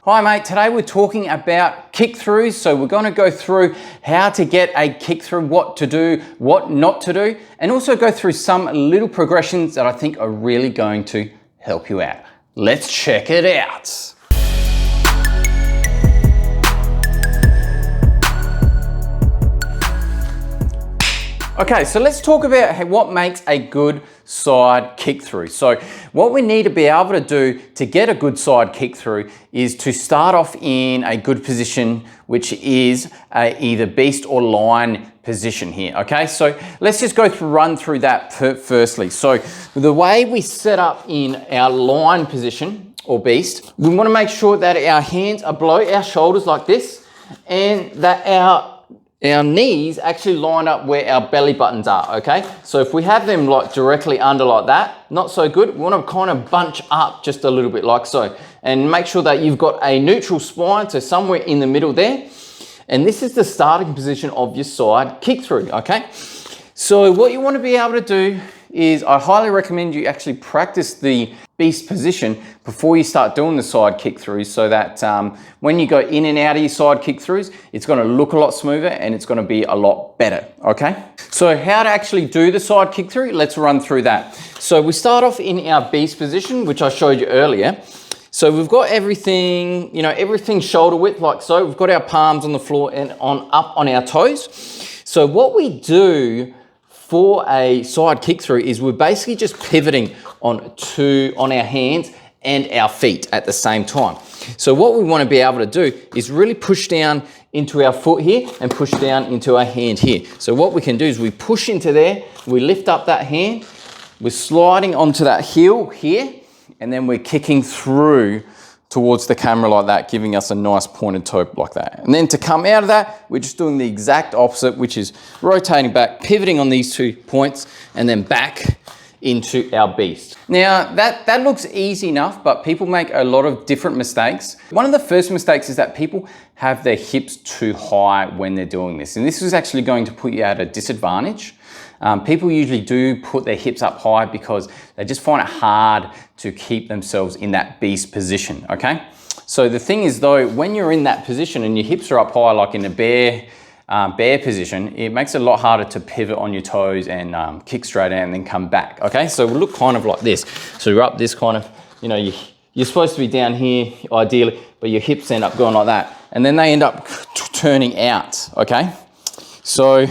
Hi mate, today we're talking about kick throughs. So we're going to go through how to get a kick through, what to do, what not to do, and also go through some little progressions that I think are really going to help you out. Let's check it out. Okay, so let's talk about what makes a good side kick through. So what we need to be able to do to get a good side kick through is to start off in a good position, which is either beast or line position here. Okay, so let's just run through that firstly. So the way we set up in our line position or beast, we want to make sure that our hands are below our shoulders like this, and that our knees actually line up where our belly buttons are, okay? So if we have them like directly under like that, not so good. We want to kind of bunch up just a little bit like so. And make sure that you've got a neutral spine, so somewhere in the middle there. And this is the starting position of your side kick through, okay? So what you want to be able to do is, I highly recommend you actually practice the beast position before you start doing the side kick throughs, so that when you go in and out of your side kick throughs, it's going to look a lot smoother and it's going to be a lot better, okay? So how to actually do the side kick through, let's run through that. So we start off in our beast position, which I showed you earlier. So we've got everything, everything shoulder width like so. We've got our palms on the floor and up on our toes. So what we do for a side kick through is we're basically just pivoting on our hands and our feet at the same time. So what we want to be able to do is really push down into our foot here and push down into our hand here. So what we can do is we push into there, we lift up that hand, we're sliding onto that heel here, and then we're kicking through towards the camera like that, giving us a nice pointed toe like that. And then to come out of that, we're just doing the exact opposite, which is rotating back, pivoting on these 2 points, and then back into our beast. Now that looks easy enough, but people make a lot of different mistakes. One of the first mistakes is that people have their hips too high when they're doing this. And this is actually going to put you at a disadvantage. People usually do put their hips up high because they just find it hard to keep themselves in that beast position, okay? So the thing is though, when you're in that position and your hips are up high, like in a bear position, it makes it a lot harder to pivot on your toes and kick straight out and then come back, okay? So we'll look kind of like this. So you're up this kind of, you're supposed to be down here ideally, but your hips end up going like that. And then they end up turning out, okay? So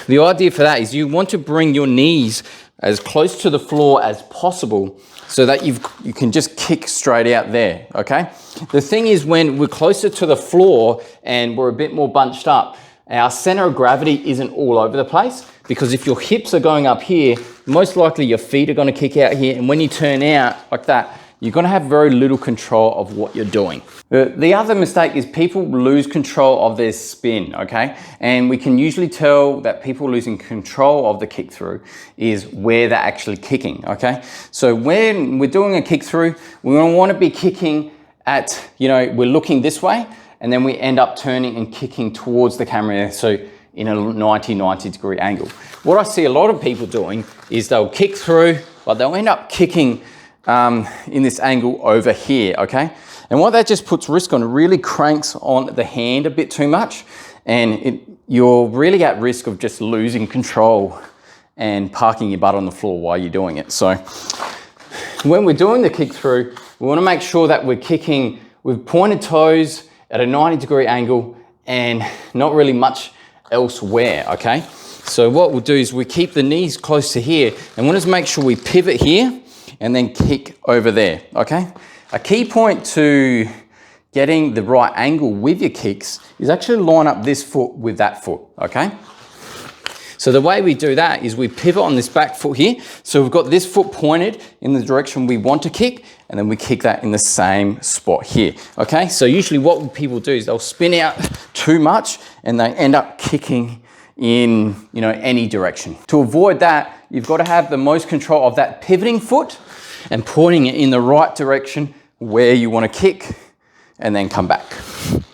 the idea for that is you want to bring your knees as close to the floor as possible so that you can just kick straight out there, okay? The thing is, when we're closer to the floor and we're a bit more bunched up, our center of gravity isn't all over the place, because if your hips are going up here, most likely your feet are going to kick out here, and when you turn out like that, you're going to have very little control of what you're doing. The other mistake is people lose control of their spin, okay? And we can usually tell that people losing control of the kick through is where they're actually kicking, okay? So when we're doing a kick through, we want to be kicking at, we're looking this way, and then we end up turning and kicking towards the camera, so in a 90 degree angle. What I see a lot of people doing is they'll kick through, but they'll end up kicking in this angle over here, okay? And what that just puts risk on, it really cranks on the hand a bit too much, and you're really at risk of just losing control and parking your butt on the floor while you're doing it. So when we're doing the kick through, we want to make sure that we're kicking with pointed toes at a 90 degree angle and not really much elsewhere, okay? So what we'll do is we keep the knees close to here, and we'll just make sure we pivot here and then kick over there, okay? A key point to getting the right angle with your kicks is actually line up this foot with that foot, okay? So the way we do that is we pivot on this back foot here. So we've got this foot pointed in the direction we want to kick, and then we kick that in the same spot here, okay? So usually what people do is they'll spin out too much and they end up kicking in, any direction. To avoid that, you've got to have the most control of that pivoting foot and pointing it in the right direction where you want to kick, and then come back.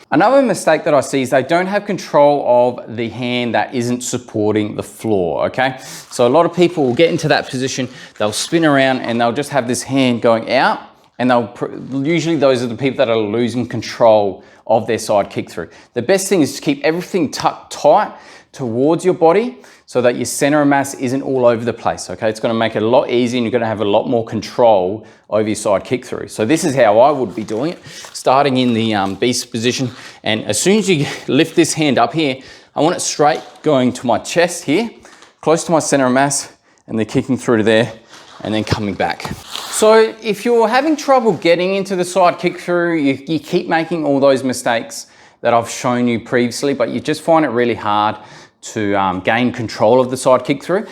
Another mistake that I see is they don't have control of the hand that isn't supporting the floor, okay? So a lot of people will get into that position, they'll spin around and they'll just have this hand going out And usually those are the people that are losing control of their side kick through. The best thing is to keep everything tucked tight towards your body so that your center of mass isn't all over the place, okay? It's gonna make it a lot easier and you're gonna have a lot more control over your side kick through. So this is how I would be doing it, starting in the beast position. And as soon as you lift this hand up here, I want it straight going to my chest here, close to my center of mass, and then kicking through to there, and then coming back. So if you're having trouble getting into the side kick through, you keep making all those mistakes that I've shown you previously, but you just find it really hard to gain control of the side kick through.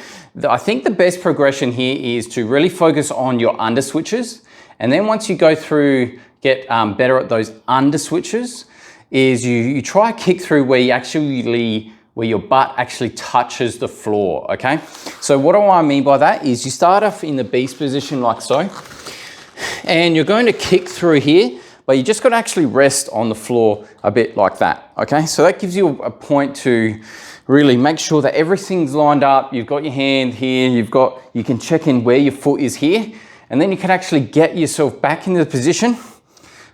I think the best progression here is to really focus on your under switches. And then once you go through, get better at those under switches, is you try a kick through where your butt actually touches the floor, okay? So what do I mean by that is you start off in the beast position like so, and you're going to kick through here, but you just got to actually rest on the floor a bit like that, okay? So that gives you a point to really make sure that everything's lined up. You've got your hand here, you can check in where your foot is here, and then you can actually get yourself back into the position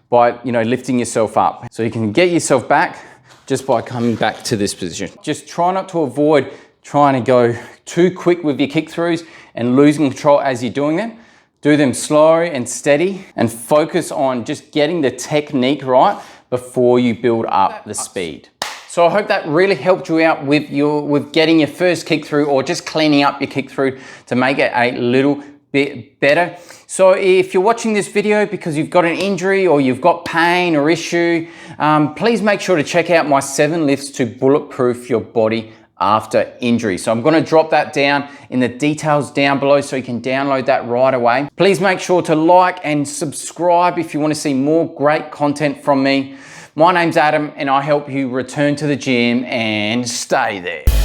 by, lifting yourself up. So you can get yourself back just by coming back to this position. Just try not to avoid trying to go too quick with your kick throughs and losing control as you're doing them. Do them slow and steady and focus on just getting the technique right before you build up the speed. So I hope that really helped you out with getting your first kick through or just cleaning up your kick through to make it a little bit better. So if you're watching this video because you've got an injury or you've got pain or issue, please make sure to check out my 7 lifts to bulletproof your body after injury. So I'm going to drop that down in the details down below so you can download that right away. Please make sure to like and subscribe if you want to see more great content from me. My name's Adam and I help you return to the gym and stay there.